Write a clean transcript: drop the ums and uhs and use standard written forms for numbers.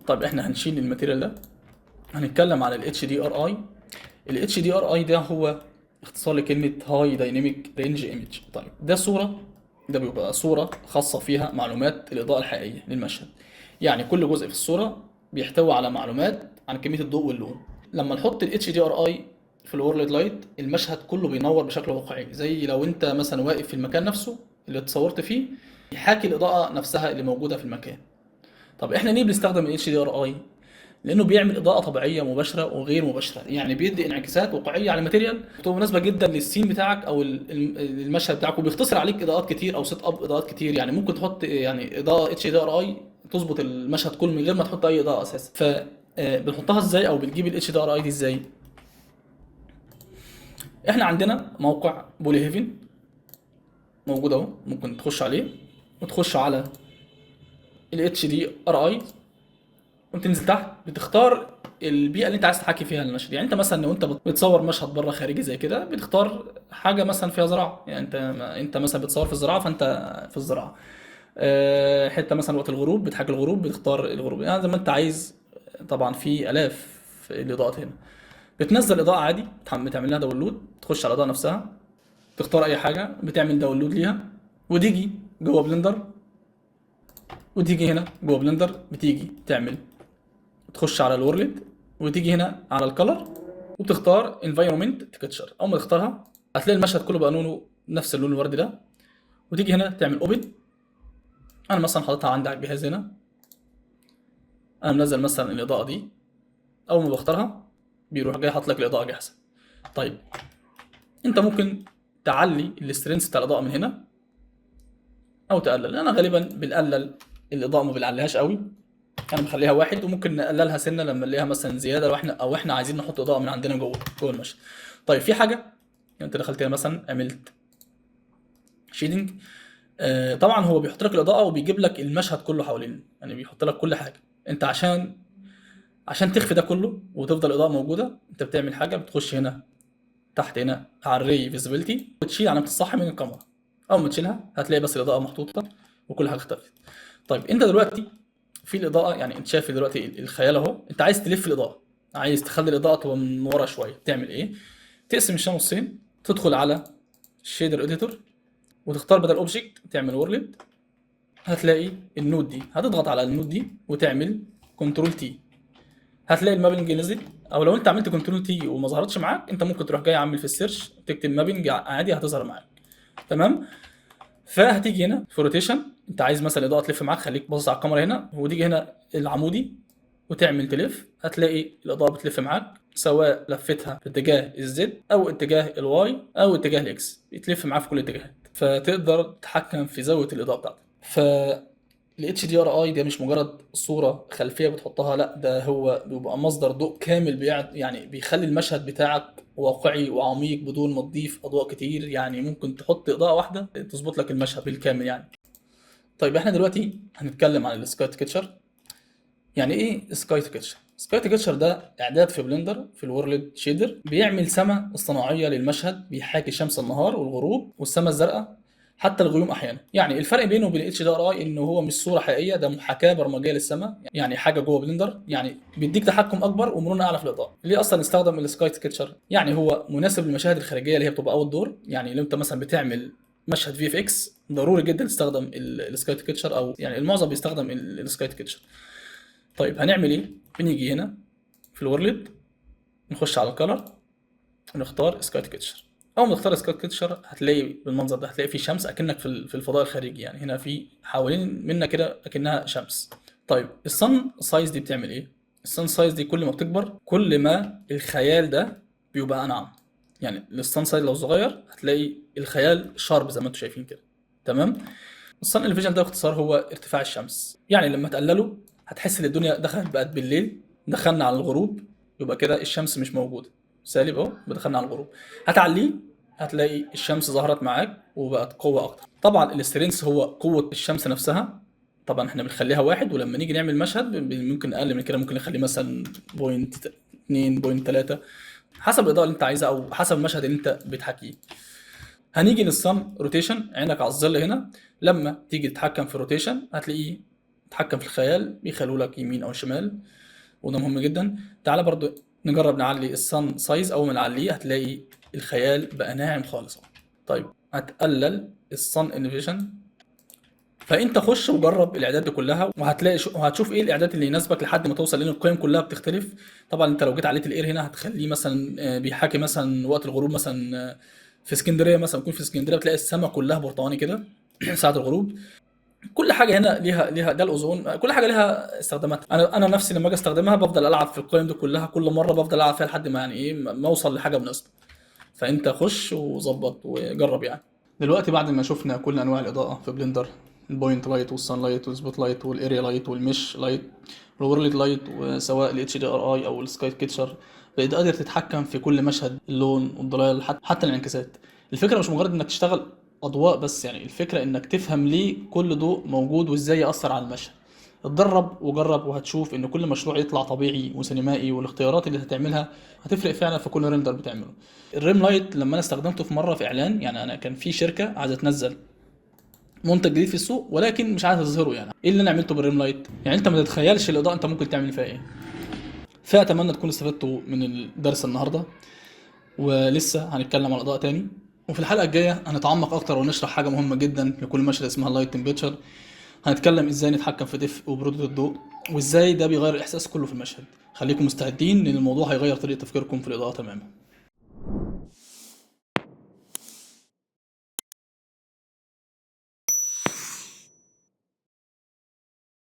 طيب احنا هنشيل الماتيريال ده، هنتكلم على ال HDRI. ال HDRI ده هو اختصار لكلمة هاي دايناميك رينج ايمج. طيب ده صورة، ده بيبقى صورة خاصة فيها معلومات الإضاءة الحقيقية للمشهد. يعني كل جزء في الصورة بيحتوي على معلومات عن كمية الضوء واللون. لما نحط ال HDRI في الورلد لايت، المشهد كله بينور بشكل واقعي، زي لو انت مثلا واقف في المكان نفسه اللي اتصورت فيه، يحاكي الإضاءة نفسها اللي موجودة في المكان. طب احنا ليه بنستخدم ال HDRI؟ لانه بيعمل اضاءه طبيعيه مباشره وغير مباشره، يعني بيدي انعكاسات واقعيه على الماتيريال بتبقى مناسبه جدا للسين بتاعك او المشهد بتاعك، وبيختصر عليك اضاءات كتير او سيت اب اضاءات كتير. يعني ممكن تحط يعني اضاءه HDRI تظبط المشهد كله من غير ما تحط اي اضاءه اساسا. ف بنحطها ازاي او بنجيب ال HDRI دي ازاي؟ احنا عندنا موقع بولي هيفن موجود اهو، ممكن تخش عليه وتخش على ال HDRI وتنزل تحت بتختار البيئه اللي انت عايز تحكي فيها المشهد. يعني انت مثلا لو انت بتصور مشهد بره خارجي زي كده، بتختار حاجه مثلا فيها زراعه، يعني انت مثلا بتصور في الزراعه، فانت في الزراعه. حته مثلا وقت الغروب بتحكي الغروب، بتختار الغروب يعني زي ما انت عايز. طبعا في الاف الاضاءات هنا. بتنزل اضاءه عادي، بتعمل لها داونلود، تخش على الاضاءه نفسها، تختار اي حاجه بتعمل داونلود ليها، وتيجي جوه بلندر، وتيجي هنا جوه بلندر بتيجي تعمل، تخش على الورلد وتيجي هنا على الكلر وتختار انفايرمنت تكتشر. اول ما تختارها هتلاقي المشهد كله بقى لونه نفس اللون الوردي ده، وتيجي هنا تعمل اوبن. انا مثلا حاططها عندي على الجهاز هنا، انا منزل مثلا الاضاءه دي، اول ما بختارها بيروح جاي حاطط لك الاضاءه جاهزه. طيب انت ممكن تعلي السترينث بتاع الاضاءه من هنا او تقلل. انا غالبا بنقلل الاضاءه، ما بنعليهاش قوي، انا مخليها واحد، وممكن نقللها سنه لما نلاقيها مثلا زياده لو احنا عايزين نحط اضاءه من عندنا جوه المشهد. طيب في حاجه، يعني انت دخلت هنا مثلا عملت شيدنج، طبعا هو بيحط لك الاضاءه وبيجيب لك المشهد كله حوالين، يعني بيحط لك كل حاجه. انت عشان تخفي ده كله وتفضل الاضاءه موجوده، انت بتعمل حاجه، بتخش هنا تحت هنا على الري فيزيبيليتي وتشيل علامه الصح من الكاميرا. اول ما تشيلها هتلاقي بس الاضاءه محطوطه وكل حاجه اختفت. طيب انت دلوقتي في الاضاءه، يعني انت شايف دلوقتي الخيال اهو، انت عايز تلف الاضاءه، عايز تخلي الاضاءه تبقى من ورا شويه، تعمل ايه؟ تقسم الشمس نصين، تدخل على الشيدر اديتور وتختار بدل اوبجكت تعمل وورلد، هتلاقي النود دي، هتضغط على النود دي وتعمل كنترول تي، هتلاقي المابنج نزل. او لو انت عملت كنترول تي وما ظهرتش معاك، انت ممكن تروح جاي عامل في السيرش تكتب مابنج عادي هتظهر معاك. تمام. فهتيجي هنا في روتيشن، انت عايز مثلا الاضاءه تلف معاك، خليك باصص على الكاميرا هنا، وتيجي هنا العمودي وتعمل تلف، هتلاقي الاضاءه بتلف معاك، سواء لفتها في اتجاه الزد او اتجاه الواي او اتجاه الاكس، بتلف معاك في كل الاتجاهات، فتقدر تتحكم في زاويه الاضاءه بتاعتك. ف ال HDRI ده مش مجرد صورة خلفية بتحطها، لا ده هو بيبقى مصدر ضوء كامل، يعني بيخلي المشهد بتاعك واقعي وعميق بدون ما تضيف أضواء كتير. يعني ممكن تحط إضاءة واحدة تظبط لك المشهد بالكامل يعني. طيب احنا دلوقتي هنتكلم عن السكاي كيتشر. يعني ايه سكاي كيتشر؟ سكاي كيتشر ده اعداد في بلندر في الورلد شيدر، بيعمل سماء اصطناعيه للمشهد، بيحاكي شمس النهار والغروب والسماء الزرقاء حتى الغيوم احيانا. يعني الفرق بينه وبين اتش دي ار اي انه هو مش صوره حقيقيه، ده محاكاه برمجيه للسماء، يعني حاجه جوه بلندر، يعني بيديك تحكم اكبر ومرونه اعلى في الاضاءه. ليه اصلا استخدم السكاي كيتشر؟ يعني هو مناسب للمشاهد الخارجيه اللي هي بتبقى اوت دور. يعني لو انت مثلا بتعمل مشهد في اف اكس، ضروري جدا تستخدم السكاي كيتشر، او يعني المعظم بيستخدم السكاي كيتشر. طيب هنعمل ايه؟ بنيجي هنا في الورلد، نخش على الكلر ونختار سكاي كيتشر. اول ما تختار سكاي كيتشر هتلاقي بالمنظر ده، هتلاقي في شمس اكنك في الفضاء الخارجي، يعني هنا في حوالين منك كده اكنها شمس. طيب الصن سايز دي بتعمل ايه؟ الصن سايز دي كل ما بتكبر كل ما الخيال ده بيبقى انعم. يعني الصن سايز لو صغير هتلاقي الخيال شارب زي ما انتم شايفين كده. تمام. الصن الفيجن ده باختصار هو ارتفاع الشمس، يعني لما تقلله هتحس ان الدنيا دخلت بقت بالليل، دخلنا على الغروب، يبقى كده الشمس مش موجوده، سالب اهو، دخلنا على الغروب. هتعليه هتلاقي الشمس ظهرت معاك وبقت قوه اكتر. طبعا الاسترينس هو قوه الشمس نفسها، طبعا احنا بنخليها واحد، ولما نيجي نعمل مشهد ممكن اقل من كده، ممكن نخليه مثلا بوينت 2 بوينت 3 حسب الاضاءه اللي انت عايزها او حسب المشهد اللي انت بتحكيه. هنيجي للصن روتيشن، عينك على الظل هنا، لما تيجي تتحكم في الروتيشن هتلاقيه تتحكم في الخيال، بيخلوا لك يمين او شمال، وده مهم جدا. تعالى برضو نجرب نعلي السن سايز. اول ما نعليه هتلاقي الخيال بقى ناعم خالص. طيب هتقلل السن انفيجن. فانت خش وجرب الاعداد دي كلها، وهتلاقي وهتشوف ايه الاعداد اللي يناسبك لحد ما توصل، لان القيم كلها بتختلف. طبعا انت لو جيت عليت الاير هنا هتخليه مثلا بيحاكي مثلا وقت الغروب مثلا في اسكندريه مثلا، يكون في اسكندريه بتلاقي السماء كلها برتقاني كده ساعه الغروب. كل حاجه هنا ليها ده الاوزون، كل حاجه ليها استخداماتها. انا نفسي لما اجي استخدمها بفضل العب في القيم دي كلها، كل مره بفضل العب فيها لحد ما يعني ايه ما اوصل لحاجه مناسبه. فانت خش وظبط وجرب يعني. دلوقتي بعد ما شفنا كل انواع الاضاءه في بلندر، البوينت لايت والسان لايت والسبوت لايت والاريا لايت والمش لايت والورلد لايت، وسواء الاتش دي ار اي او السكاي كيتشر، بقيت قادر تتحكم في كل مشهد، اللون والضلال حتى الانعكاسات. الفكره مش مجرد انك تشتغل اضواء بس، يعني الفكره انك تفهم ليه كل ضوء موجود وازاي ياثر على المشهد. اتدرب وجرب وهتشوف ان كل مشروع يطلع طبيعي وسينمائي، والاختيارات اللي هتعملها هتفرق فعلا في كل ريندر بتعمله. الريم لايت لما انا استخدمته في مره في اعلان، يعني انا كان في شركه عايزه تنزل منتج جديد في السوق ولكن مش عايز تظهره. يعني ايه اللي انا عملته بالريم لايت؟ يعني انت ما تتخيلش الاضاءه انت ممكن تعمل فيها ايه. فاتمنى تكونوا استفدتوا من الدرس النهارده، ولسه هنتكلم عن الاضاءه تاني. وفي الحلقه الجايه هنتعمق اكتر ونشرح حاجه مهمه جدا لكل مشهد اسمها اللايت تمبيتشر. هنتكلم ازاي نتحكم في دفء وبروده الضوء، وازاي ده بيغير الاحساس كله في المشهد. خليكم مستعدين لان الموضوع هيغير طريقه تفكيركم في الاضاءه تماما.